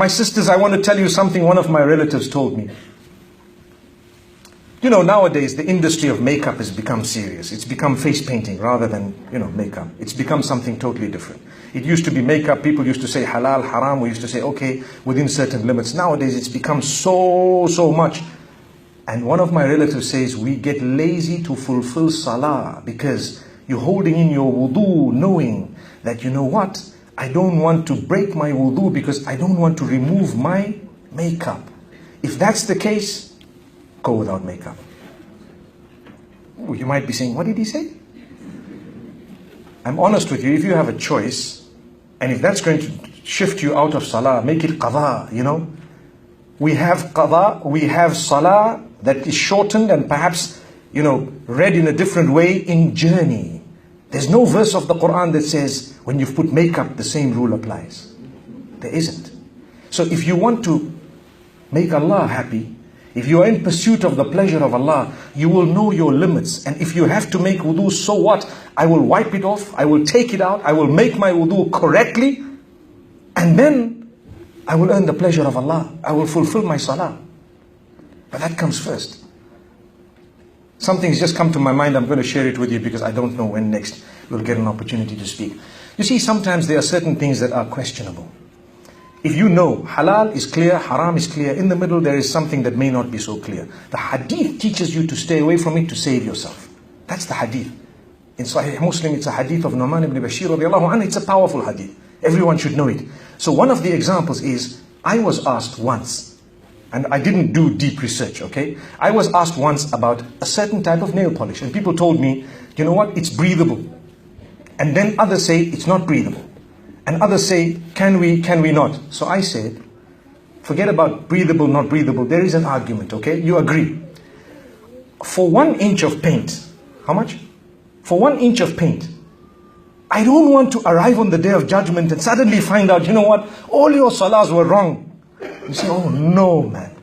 My sisters, I want to tell you something one of my relatives told me. You know, nowadays the industry of makeup has become serious. It's become face painting rather than, makeup. It's become something totally different. It used to be makeup, people used to say halal, haram, we used to say okay, within certain limits. Nowadays it's become so much. And one of my relatives says, we get lazy to fulfill salah because you're holding in your wudu knowing that, you know what, I don't want to break my wudu because I don't want to remove my makeup. If that's the case, go without makeup. You might be saying, what did he say? I'm honest with you, if you have a choice, and if that's going to shift you out of salah, make it qada, We have qada, we have salah that is shortened and perhaps, read in a different way in journey. There's no verse of the Quran that says, when you've put makeup, the same rule applies. There isn't. So if you want to make Allah happy, if you are in pursuit of the pleasure of Allah, you will know your limits. And if you have to make wudu, so what? I will wipe it off, I will take it out, I will make my wudu correctly, and then I will earn the pleasure of Allah. I will fulfill my salah. But that comes first. Something's just come to my mind, I'm going to share it with you because I don't know when next we'll get an opportunity to speak. You see, sometimes there are certain things that are questionable. If you know halal is clear, haram is clear, in the middle there is something that may not be so clear. The hadith teaches you to stay away from it to save yourself. That's the hadith. In Sahih Muslim, it's a hadith of Nu'man ibn Bashir radiallahu anhu. It's a powerful hadith. Everyone should know it. So one of the examples is, I was asked once, and I didn't do deep research, okay? I was asked once about a certain type of nail polish, and people told me, you know what, it's breathable. And then others say it's not breathable. And others say, can we not? So I said, forget about breathable, not breathable. There is an argument, okay? You agree. For 1 inch of paint, how much? For 1 inch of paint, I don't want to arrive on the day of judgment and suddenly find out, you know what, all your salahs were wrong. You say, oh no, man.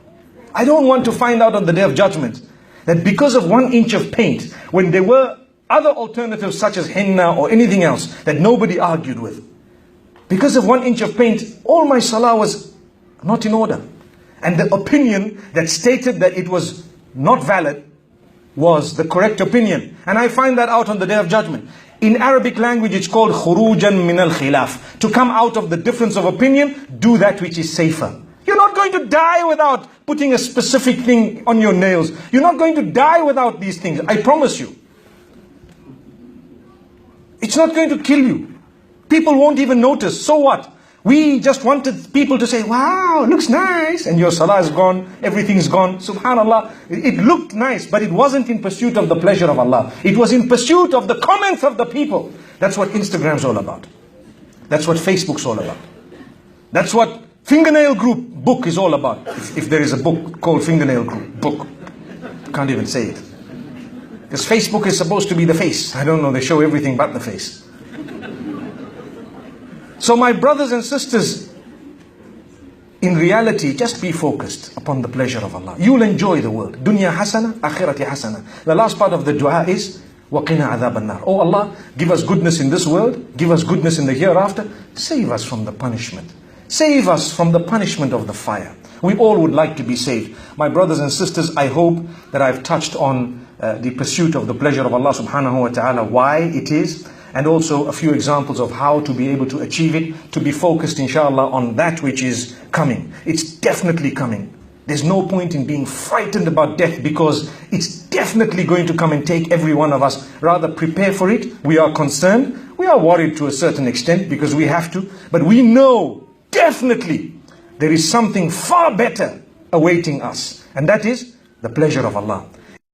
I don't want to find out on the day of judgment that because of 1 inch of paint, when there were other alternatives such as henna or anything else that nobody argued with, because of 1 inch of paint, all my salah was not in order. And the opinion that stated that it was not valid was the correct opinion. And I find that out on the day of judgment. In Arabic language, it's called khurujan min al-khilaf. To come out of the difference of opinion, do that which is safer. You're not going to die without putting a specific thing on your nails. You're not going to die without these things. I promise you. It's not going to kill you. People won't even notice. So what? We just wanted people to say, wow, looks nice. And your salah is gone. Everything's gone. Subhanallah. It looked nice, but it wasn't in pursuit of the pleasure of Allah. It was in pursuit of the comments of the people. That's what Instagram's all about. That's what Facebook's all about. That's what Fingernail Group book is all about. If there is a book called Fingernail Group book. Can't even say it. Because Facebook is supposed to be the face. I don't know, they show everything but the face. So my brothers and sisters, in reality, just be focused upon the pleasure of Allah. You'll enjoy the world. Dunya hasana, akhirati hasana. The last part of the dua is, وَقِنَا عَذَابَ النَّارِ. Oh Allah, give us goodness in this world, give us goodness in the hereafter, save us from the punishment. Save us from the punishment of the fire. We all would like to be saved. My brothers and sisters, I hope that I've touched on the pursuit of the pleasure of Allah subhanahu wa ta'ala, why it is, and also a few examples of how to be able to achieve it, to be focused inshallah on that which is coming. It's definitely coming. There's no point in being frightened about death because it's definitely going to come and take every one of us. Rather prepare for it. We are concerned. We are worried to a certain extent because we have to. But we know definitely there is something far better awaiting us. And that is the pleasure of Allah.